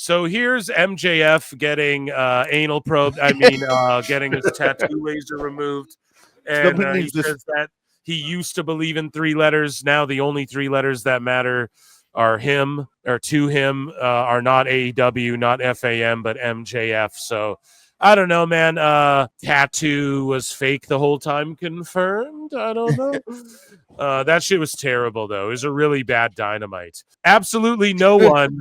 So here's MJF getting anal probed. Getting his tattoo laser removed. And he says that he used to believe in 3 letters. Now the only 3 letters that matter are him, or to him, are not AEW, not FAM, but MJF. So I don't know, man. Tattoo was fake the whole time, confirmed. I don't know. That shit was terrible, though. It was a really bad Dynamite. Absolutely no one,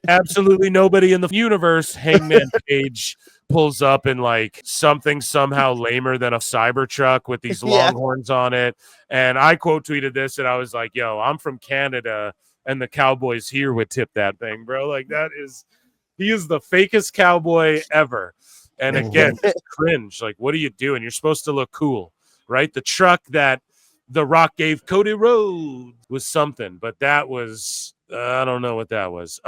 absolutely nobody in the universe, Hangman Page pulls up in like something somehow lamer than a Cybertruck with these longhorns on it. And I quote tweeted this, and I was like, yo, I'm from Canada, and the Cowboys here would tip that thing, bro. Like, he is the fakest cowboy ever. And again, cringe. Like, what are you doing? You're supposed to look cool, right? The truck that The Rock gave Cody Rhodes was something, but that was, I don't know what that was.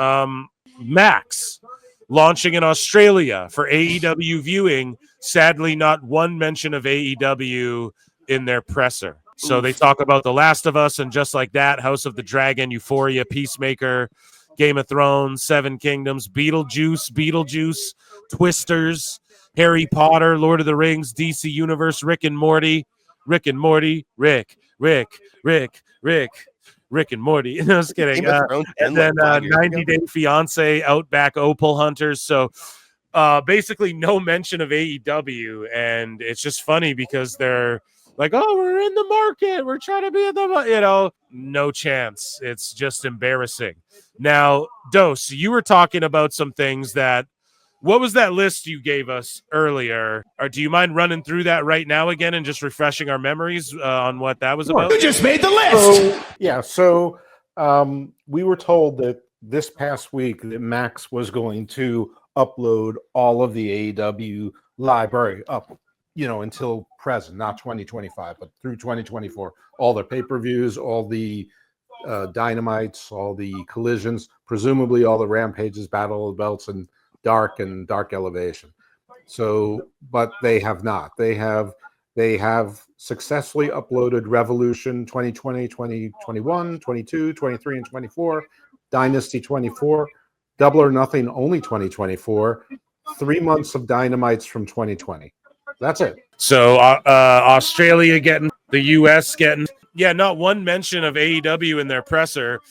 Max launching in Australia for AEW viewing. Sadly, not one mention of AEW in their presser. So they talk about The Last of Us and Just Like That, House of the Dragon, Euphoria, Peacemaker, Game of Thrones, Seven Kingdoms, Beetlejuice, Twisters, Harry Potter, Lord of the Rings, DC Universe, Rick and Morty, Rick and Morty. No, just kidding. And then 90 Day Fiance, Outback Opal Hunters. So basically no mention of AEW. And it's just funny because they're like, oh, we're in the market. We're trying to be in the, no chance. It's just embarrassing. Now, Dose, you were talking about some things that, what was that list you gave us earlier? Or do you mind running through that right now again and just refreshing our memories on what that was about? You just made the list. So we were told that this past week that Max was going to upload all of the AEW library up, until present, not 2025, but through 2024. All the pay-per-views, all the Dynamites, all the collisions, presumably all the Rampages, Battle of the Belts, and Dark Elevation. So, but they have not. They have successfully uploaded Revolution 2020, 2021, 22, 23, and 24, Dynasty 24, Double or Nothing only 2024, 3 months of Dynamites from 2020. That's it. So Australia getting, the US getting, not one mention of AEW in their presser.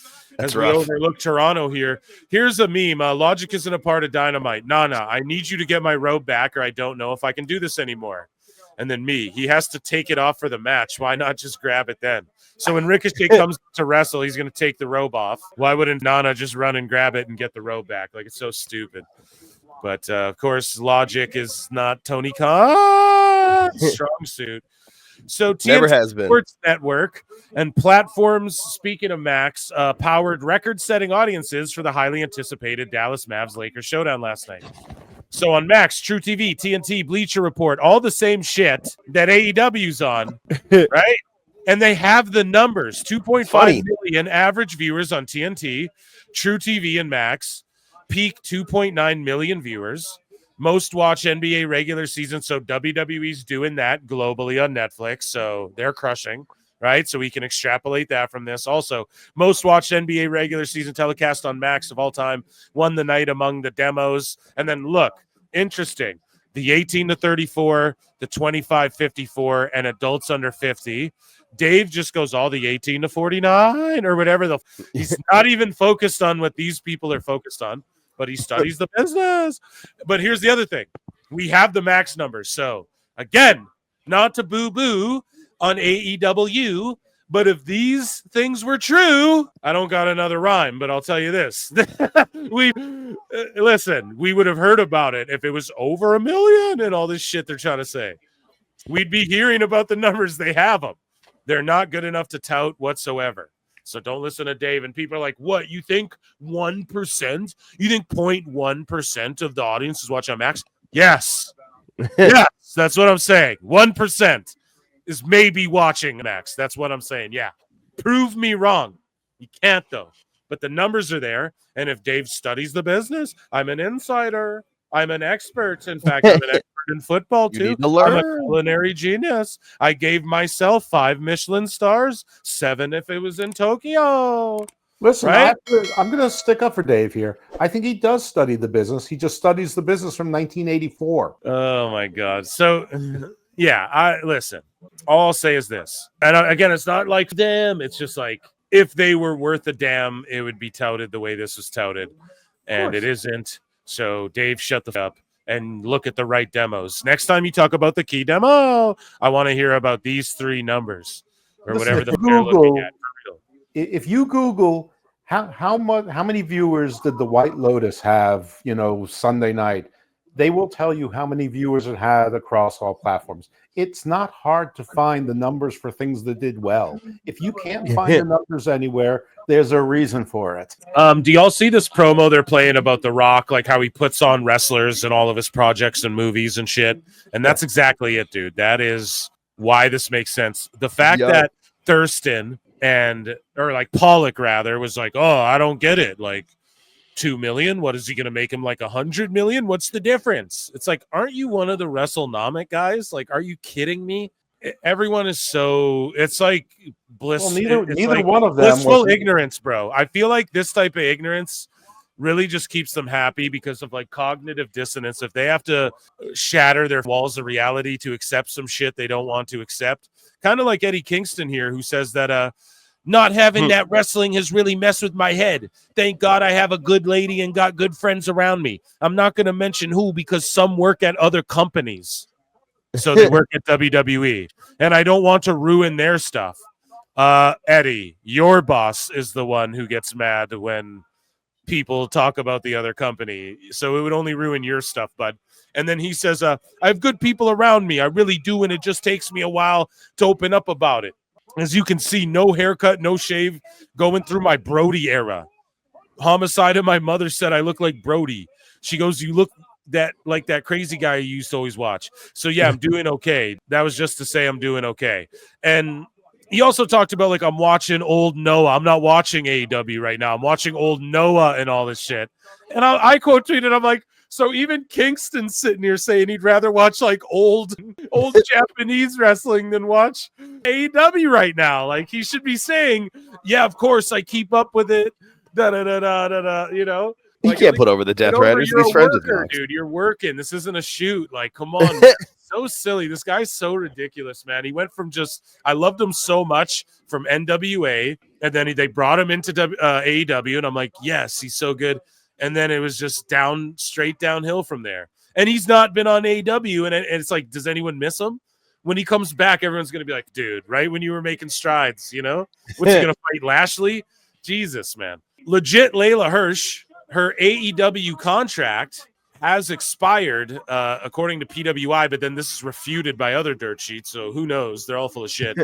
As we overlook Toronto here. Here's a meme. Logic isn't a part of Dynamite. Nah, I need you to get my robe back, or I don't know if I can do this anymore. And then he has to take it off for the match. Why not just grab it then? So when Ricochet comes to wrestle, he's going to take the robe off. Why wouldn't Nana just run and grab it and get the robe back? Like, it's so stupid. But, of course, Logic is not Tony Khan's strong suit. So TNT Sports Network and platforms, speaking of Max, powered record-setting audiences for the highly anticipated Dallas Mavs-Lakers showdown last night. So on Max, True TV, TNT, Bleacher Report, all the same shit that AEW's on, right? And they have the numbers, 2.5 million average viewers on TNT, True TV and Max, peak 2.9 million viewers. Most watch NBA regular season, so WWE's doing that globally on Netflix, so they're crushing, right? So we can extrapolate that from this. Also, most watched NBA regular season telecast on Max of all time, won the night among the demos. And then look, interesting, the 18 to 34, the 25-54, and adults under 50. Dave just goes all the 18 to 49 or whatever. He's not even focused on what these people are focused on. But he studies the business. But here's the other thing. We have the Max numbers. So, again, not to boo-boo on AEW, but if these things were true, I don't got another rhyme, but I'll tell you this. Listen, we would have heard about it if it was over 1 million and all this shit they're trying to say. We'd be hearing about the numbers. They have them. They're not good enough to tout whatsoever. So don't listen to Dave. And people are like, what? You think 1%? You think 0.1% of the audience is watching on Max? Yes. Yes, that's what I'm saying. 1% is maybe watching Max. That's what I'm saying. Yeah. Prove me wrong. You can't, though. But the numbers are there. And if Dave studies the business, I'm an insider. I'm an expert. In fact, I'm an expert in football, too. I'm a culinary genius. I gave myself 5 Michelin stars, 7 if it was in Tokyo. Listen, right? I'm going to stick up for Dave here. I think he does study the business. He just studies the business from 1984. Oh my God. So yeah, I listen. All I'll say is this, and again, it's not like them. It's just like if they were worth a damn, it would be touted the way this was touted, and it isn't. So Dave, shut the f up and look at the right demos. Next time you talk about the key demo, I want to hear about these 3 numbers or Listen, whatever they're looking at. If you Google how many viewers did the White Lotus have, Sunday night, they will tell you how many viewers it had across all platforms. It's not hard to find the numbers for things that did well. If you can't find the numbers anywhere, there's a reason for it. Do y'all see this promo they're playing about The Rock, like how he puts on wrestlers and all of his projects and movies and shit? And that's exactly it, dude. That is why this makes sense. The fact that Thurston or like Pollock rather was like, oh, I don't get it. Like 2 million. What is he going to make him like 100 million? What's the difference? It's like, aren't you one of the WrestleNomic guys? Like, are you kidding me? Everyone is so, it's like bliss. Well, neither like one of them blissful ignorance, bro. I feel like this type of ignorance really just keeps them happy because of like cognitive dissonance. If they have to shatter their walls of reality to accept some shit they don't want to accept, kind of like Eddie Kingston here, who says that not having that wrestling has really messed with my head. Thank God I have a good lady and got good friends around me. I'm not going to mention who because some work at other companies. So they work at WWE. And I don't want to ruin their stuff. Eddie, your boss is the one who gets mad when people talk about the other company. So it would only ruin your stuff, bud. And then he says, I have good people around me. I really do. And it just takes me a while to open up about it. As you can see, no haircut, no shave, going through my Brody era. Homicide of my mother said I look like Brody. She goes, you look like that crazy guy you used to always watch. So yeah, I'm doing okay. That was just to say I'm doing okay. And he also talked about like I'm watching old Noah. I'm not watching AEW right now. I'm watching old Noah and all this shit. And I quote tweeted, I'm like, so even Kingston's sitting here saying he'd rather watch like old Japanese wrestling than watch AEW right now. Like he should be saying, yeah, of course I keep up with it. You know. He Like, can't put over the Death Riders. He's friends with them. Dude, you're working. This isn't a shoot. Like, come on. So silly. This guy's so ridiculous, man. He went from I loved him so much from NWA, and then they brought him into AEW, and I'm like, yes, he's so good. And then it was just straight downhill from there. And he's not been on AEW, and it's like, does anyone miss him? When he comes back, everyone's going to be like, dude, right when you were making strides, you know? What's he going to fight, Lashley? Jesus, man. Legit Layla Hirsch, her AEW contract has expired, according to PWI, but then this is refuted by other dirt sheets, so who knows? They're all full of shit.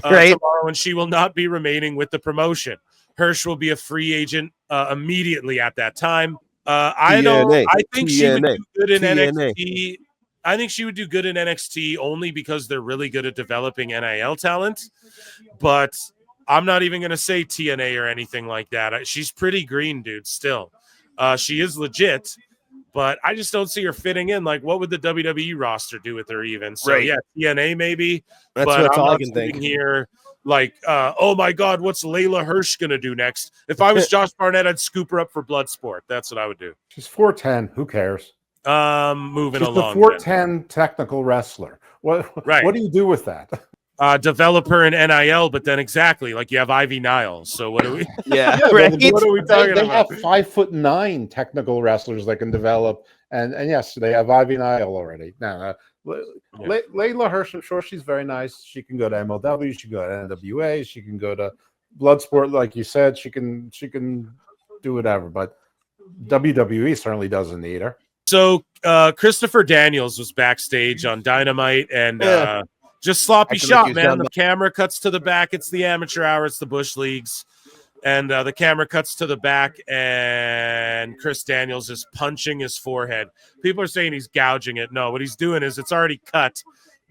Right. Tomorrow, and she will not be remaining with the promotion. Hirsch will be a free agent immediately at that time. I think she would do good in NXT. I think she would do good in NXT only because they're really good at developing NIL talent, but I'm not even going to say TNA or anything like that. She's pretty green, dude, still. She is legit, but I just don't see her fitting in. Like, what would the WWE roster do with her even? So, yeah, TNA maybe. That's all I can think. Here, like, oh, my God, what's Layla Hirsch going to do next? If I was Josh Barnett, I'd scoop her up for Bloodsport. That's what I would do. She's 4'10". Who cares? Moving She's along. The 4'10" technical wrestler. What do you do with that? Develop her in NIL, but then exactly like you have Ivy Niles. So what do we? Yeah, right. What are we talking they about? Have 5'9" technical wrestlers that can develop, and yes, they have Ivy Nile already. Now, Layla Hirsch, I'm sure she's very nice. She can go to MLW. She can go to NWA. She can go to Bloodsport, like you said. She can do whatever, but WWE certainly doesn't need her. So Christopher Daniels was backstage on Dynamite, and just sloppy shot, man. The camera cuts to the back. It's the amateur hour. It's the Bush Leagues. And the camera cuts to the back, and Chris Daniels is punching his forehead. People are saying he's gouging it. No, what he's doing is it's already cut,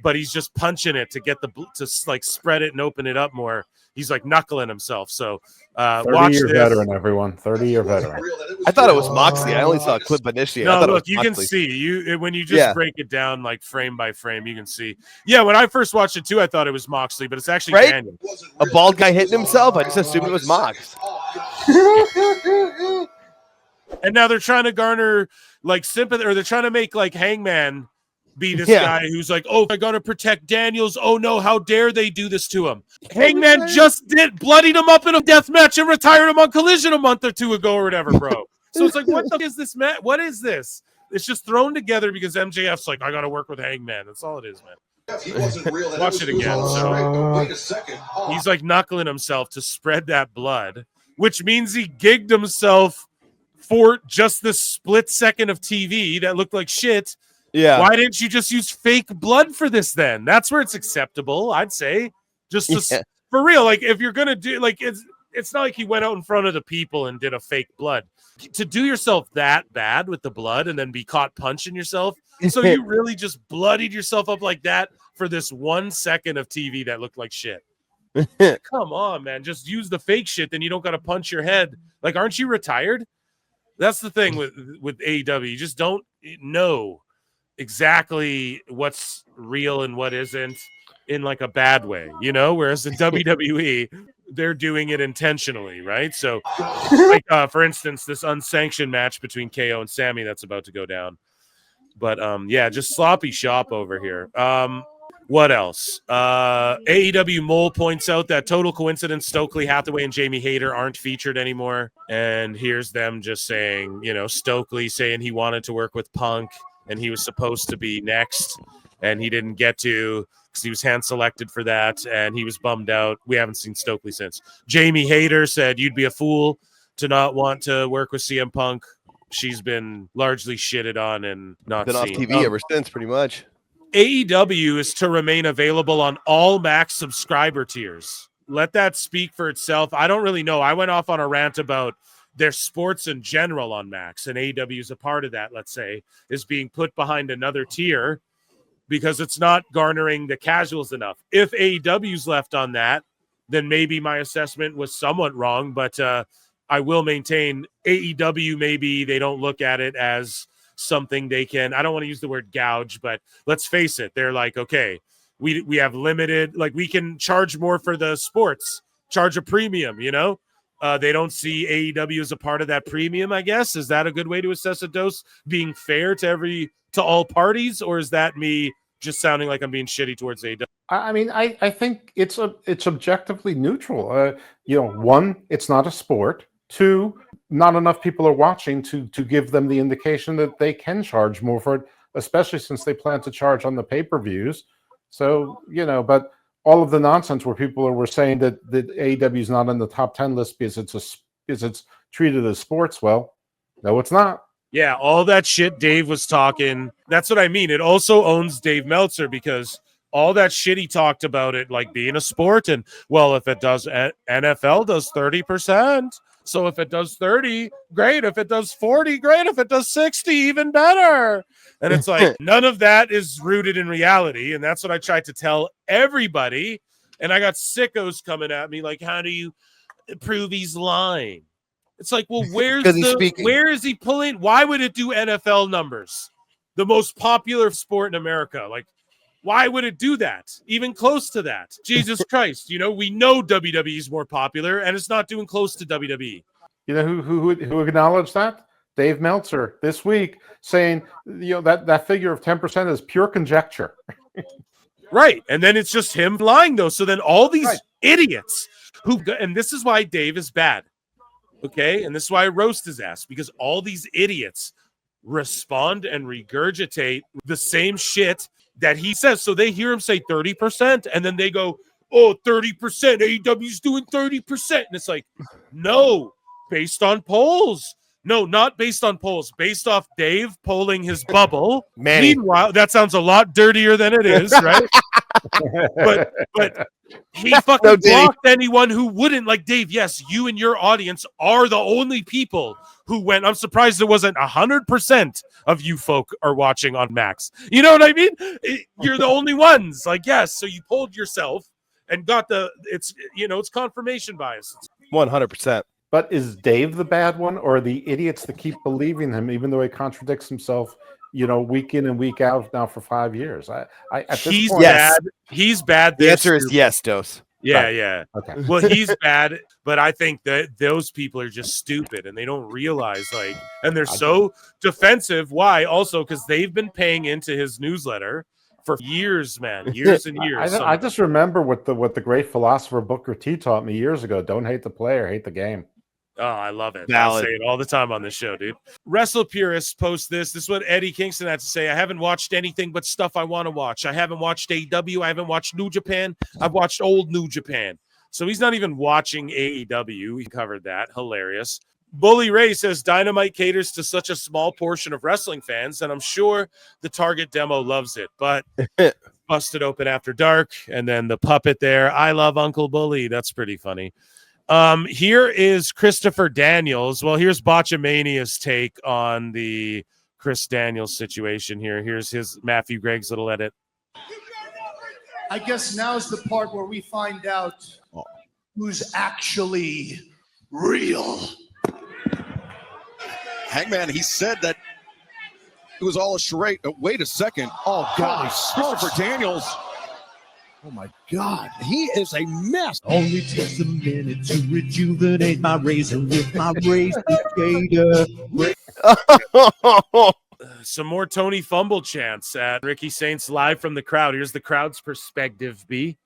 but he's just punching it to get to like spread it and open it up more. he's like knuckling himself. So 30-year veteran, everyone. 30-year veteran. I thought it was Moxley. I only saw a clip initially. No, I thought look, it was you Moxley. can see when you just break it down like frame by frame, you can see. Yeah, when I first watched it too, I thought it was Moxley, but it's actually Daniel. A bald guy hitting himself. I just assumed it was Mox. And now they're trying to garner like sympathy, or they're trying to make like Hangman be this guy who's like, oh, I gotta protect Daniels. Oh no, how dare they do this to him? Hangman just bloodied him up in a death match and retired him on Collision a month or two ago or whatever, bro. So it's like, what the is this, Matt? What is this? It's just thrown together because MJF's like, I gotta work with Hangman. That's all it is, man. Watch it again. So he's like knuckling himself to spread that blood, which means he gigged himself for just this split second of TV that looked like shit. Yeah. Why didn't you just use fake blood for this then? That's where it's acceptable, I'd say. For real, like if you're gonna do like it's not like he went out in front of the people and did a fake blood. To do yourself that bad with the blood and then be caught punching yourself. So you really just bloodied yourself up like that for this 1 second of TV that looked like shit. Come on, man. Just use the fake shit, then you don't gotta punch your head. Like, aren't you retired? That's the thing with AEW. You just don't know exactly what's real and what isn't in like a bad way, you know, whereas in WWE they're doing it intentionally, right? So like for instance, this unsanctioned match between KO and Sammy that's about to go down. But yeah, just sloppy shop over here. What else? AEW Mole points out that total coincidence Stokely Hathaway and Jamie Hayter aren't featured anymore, and here's them just saying, you know, Stokely saying he wanted to work with Punk and he was supposed to be next and he didn't get to because he was hand selected for that and he was bummed out. We haven't seen Stokely since. Jamie Hayter said you'd be a fool to not want to work with CM Punk. She's been largely shitted on and not been seen. Off TV ever since, pretty much. AEW is to remain available on all Max subscriber tiers. Let that speak for itself. I don't really know. I went off on a rant about their sports in general on Max, and AEW is a part of that, let's say, is being put behind another tier because it's not garnering the casuals enough. If AEW's left on that, then maybe my assessment was somewhat wrong, but I will maintain AEW, maybe they don't look at it as something they can, I don't want to use the word gouge, but let's face it, they're like, okay, we have limited, like we can charge more for the sports, charge a premium, you know? They don't see AEW as a part of that premium, I guess. Is that a good way to assess a dose? Being fair to all parties, or is that me just sounding like I'm being shitty towards AEW? I mean, I think it's objectively neutral. You know, one, it's not a sport. Two, not enough people are watching to give them the indication that they can charge more for it, especially since they plan to charge on the pay-per-views. So, you know, but all of the nonsense where people were saying that AEW is not on the top 10 list because it's treated as sports. Well, no, it's not. Yeah, all that shit Dave was talking. That's what I mean. It also owns Dave Meltzer because all that shit he talked about it like being a sport and, well, if it does, NFL does 30%. So if it does 30, great. If it does 40, great. If it does 60, even better. And it's like, none of that is rooted in reality. And that's what I tried to tell everybody. And I got sickos coming at me like, how do you prove he's lying? It's like, well, where is he pulling? Why would it do NFL numbers? The most popular sport in America. Like, why would it do that? Even close to that? Jesus Christ. You know, we know WWE is more popular and it's not doing close to WWE. You know who acknowledged that? Dave Meltzer this week saying, you know, that figure of 10% is pure conjecture. Right. And then it's just him lying though. So then all these idiots and this is why Dave is bad. Okay. And this is why I roast his ass, because all these idiots respond and regurgitate the same shit that he says. So they hear him say 30% and then they go, oh, 30%, AEW's doing 30%. And it's like, no, based on polls. No, not based on polls, based off Dave polling his bubble. Meanwhile, that sounds a lot dirtier than it is, right? but he fucking blocked anyone who wouldn't. Like, Dave, yes, you and your audience are the only people who went. I'm surprised it wasn't 100% of you folk are watching on Max. You know what I mean? You're the only ones. Like, yes, so you polled yourself and got it's confirmation bias. 100%. But is Dave the bad one, or the idiots that keep believing him, even though he contradicts himself, week in and week out now for 5 years? He's point, bad. He's bad. The answer is yes, Dose. Yeah, Right. yeah. Okay. Well, he's bad, but I think that those people are just stupid and they don't realize, and they're so defensive. Why? Also, because they've been paying into his newsletter for years, man, years and years. I just remember what the great philosopher Booker T taught me years ago: don't hate the player, hate the game. Oh, I love it. Valid. I say it all the time on this show, dude. Wrestle Purists post this. This is what Eddie Kingston had to say. I haven't watched anything but stuff I want to watch. I haven't watched AEW. I haven't watched New Japan. I've watched old New Japan. So he's not even watching AEW. He covered that. Hilarious. Bully Ray says Dynamite caters to such a small portion of wrestling fans, and I'm sure the target demo loves it. But busted open after dark, and then the puppet there. I love Uncle Bully. That's pretty funny. Here is Christopher Daniels. Well, here's Botchamania's take on the Chris Daniels situation here. Here's his Matthew Gregg's little edit. I guess now's the part where we find out who's actually real. Hangman, he said that it was all a charade. Wait a second. Oh, gosh. Christopher Daniels. Oh, my God. He is a mess. Only takes a minute to rejuvenate my razor with my razor gator. Some more Tony Fumble chants at Ricky Saints live from the crowd. Here's the crowd's perspective, B.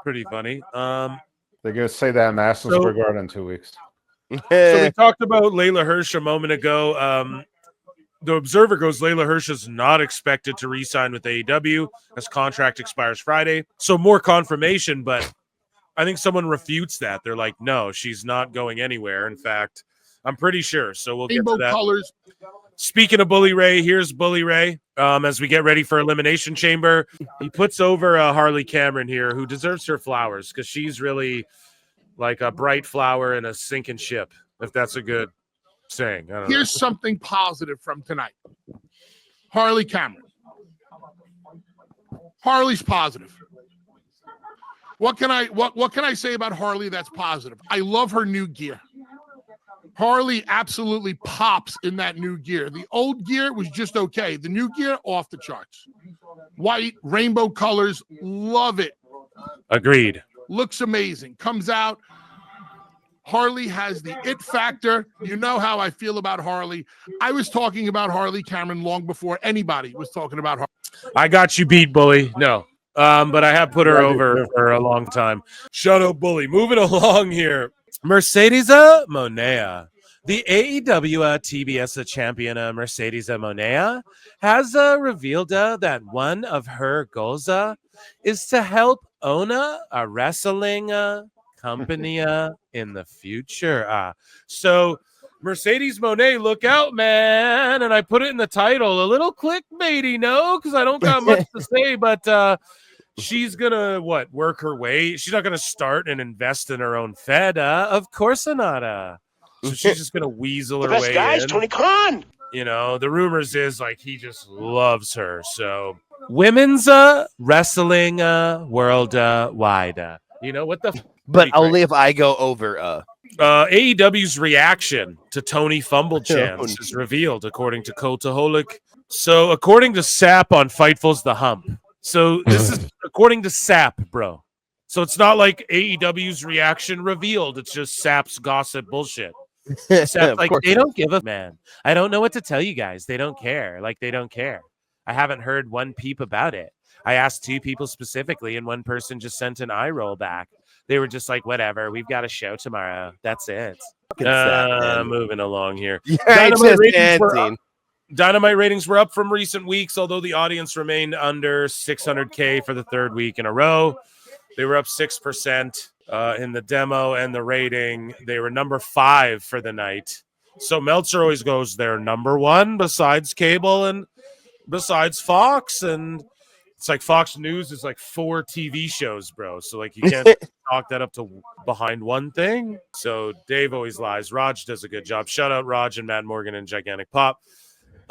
Pretty funny. They're going to say that in Madison Square Garden in 2 weeks. So we talked about Layla Hirsch a moment ago. The Observer goes, Layla Hirsch is not expected to re-sign with AEW. His contract expires Friday. So more confirmation, but I think someone refutes that. They're like, no, she's not going anywhere. In fact, I'm pretty sure. So we'll get to that. Colors. Speaking of Bully Ray, here's Bully Ray. As we get ready for Elimination Chamber, he puts over Harley Cameron here, who deserves her flowers because she's really like a bright flower in a sinking ship, if that's a good saying. I don't know. Here's something positive from tonight. Harley Cameron. Harley's positive. What can I say about Harley that's positive? I love her new gear. Harley absolutely pops in that new gear. The old gear was just okay. The new gear, off the charts. White, rainbow colors, love it. Agreed. Looks amazing. Comes out. Harley has the it factor. You know how I feel about Harley. I was talking about Harley Cameron long before anybody was talking about Harley. I got you beat, Bully. No. But I have put her over for a long time. Shut up, Bully. Moving along here. Mercedes Monea. The AEW TBS champion Mercedes Monea has revealed that one of her goals is to help own a wrestling company in the future. So Mercedes Moné, look out, man. And I put it in the title. A little clickbaity, no, because I don't got much to say, but she's gonna work her way. She's not gonna start and invest in her own Fed. Of course not. So she's just gonna weasel her way in. Tony Khan. You know, the rumors is he just loves her. So women's wrestling worldwide. You know what the? But only if I go over. AEW's reaction to Tony Fumble chants is revealed, according to Cultaholic. So according to Sap on Fightful's The Hump. So this is according to Sap, bro. So it's not like AEW's reaction revealed. It's just Sap's gossip bullshit. Sap's they don't give a man. I don't know what to tell you guys. They don't care. They don't care. I haven't heard one peep about it. I asked 2 people specifically, and one person just sent an eye roll back. They were just like, whatever. We've got a show tomorrow. That's it. Moving along here. Dynamite ratings were up from recent weeks, although the audience remained under 600K for the 3rd week in a row. They were up 6% in the demo and the rating. They were number 5 for the night So Meltzer always goes, they're number one besides cable and besides Fox. And it's like Fox News is like 4 TV shows, bro. So like you can't talk that up to behind one thing. So Dave always lies. Raj does a good job. Shout out Raj and Matt Morgan and Gigantic Pop.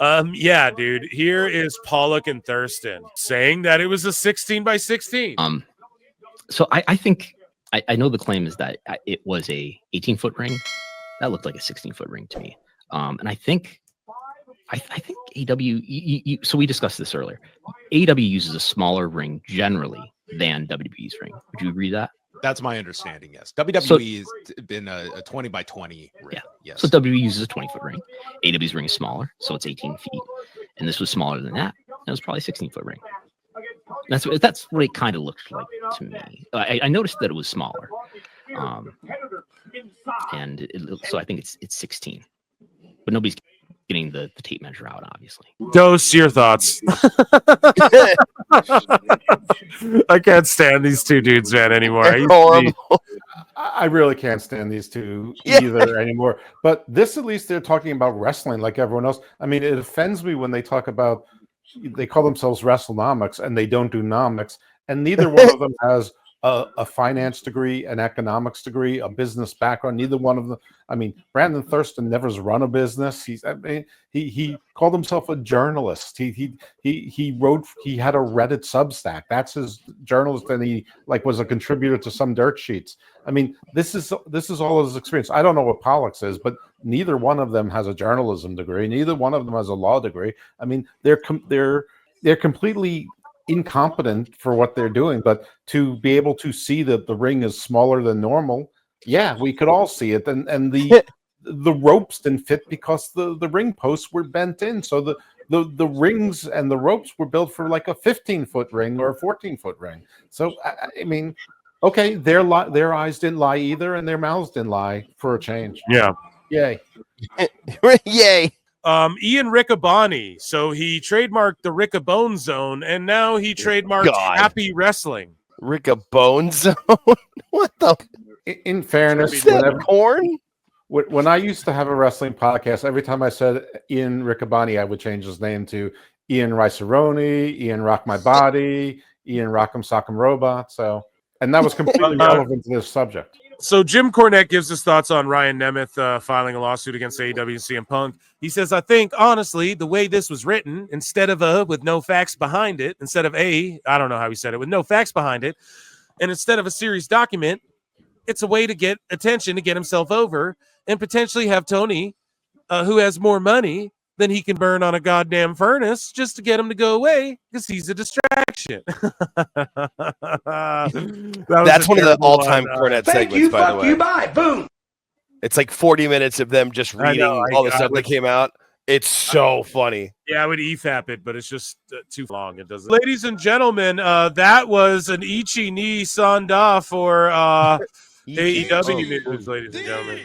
Yeah, dude. Here is Pollock and Thurston saying that it was a 16 by 16. So I think I know the claim is that it was a 18-foot ring. That looked like a 16-foot ring to me. And I think AEW. So we discussed this earlier. AEW uses a smaller ring generally than WWE's ring. Would you agree with that? That's my understanding. Yes, WWE has been a 20 by 20 ring. Yeah. Yes. So WWE uses a 20-foot ring. AEW's ring is smaller, so it's 18 feet. And this was smaller than that. It was probably a 16-foot ring. That's what it kind of looked like to me. I noticed that it was smaller, and so I think it's 16. But nobody's getting the tape measure out, obviously. Dose, your thoughts. I can't stand these two dudes, man, anymore. I really can't stand these two either anymore. But this, at least, they're talking about wrestling like everyone else. I mean, it offends me when they talk about, they call themselves WrestleNomics and they don't do nomics, and neither one of them has a finance degree, an economics degree, a business background. Neither one of them. I mean, Brandon Thurston never's run a business. He called himself a journalist. He wrote. He had a Reddit Substack. That's his journalist, and he was a contributor to some dirt sheets. I mean, this is all his experience. I don't know what Pollock says, but neither one of them has a journalism degree. Neither one of them has a law degree. I mean, they're completely incompetent for what they're doing. But to be able to see that the ring is smaller than normal, yeah, we could all see it. And the ropes didn't fit because the ring posts were bent in. So the rings and the ropes were built for like a 15-foot ring or a 14-foot ring. So I mean, okay, their eyes didn't lie either, and their mouths didn't lie for a change. Yeah. Yay. Yay. Ian Riccaboni. So he trademarked the Riccabone Zone, and now he trademarked Happy Wrestling. Riccabone Zone? What the? In fairness, corn? When I used to have a wrestling podcast, every time I said Ian Riccaboni, I would change his name to Ian Rice-A-Roni, Ian Rock My Body, Ian Rock'em Sock'em Robot. So, and that was completely relevant to this subject. So Jim Cornette gives his thoughts on Ryan Nemeth filing a lawsuit against AEW and CM Punk. He says, I think, honestly, the way this was written, instead of with no facts behind it, instead of I don't know how he said it, with no facts behind it, and instead of a series document, it's a way to get attention, to get himself over, and potentially have Tony, who has more money than he can burn on a goddamn furnace, just to get him to go away because he's a distraction. That's one of the all-time Cornette segments, by the way. You bye. Boom. It's like 40 minutes of them just reading all the stuff that came out. It's so funny. Yeah, I would EFAP it, but it's just too long. It doesn't. Ladies and gentlemen, that was an Ichi ni Sanda for AEW news, ladies and gentlemen.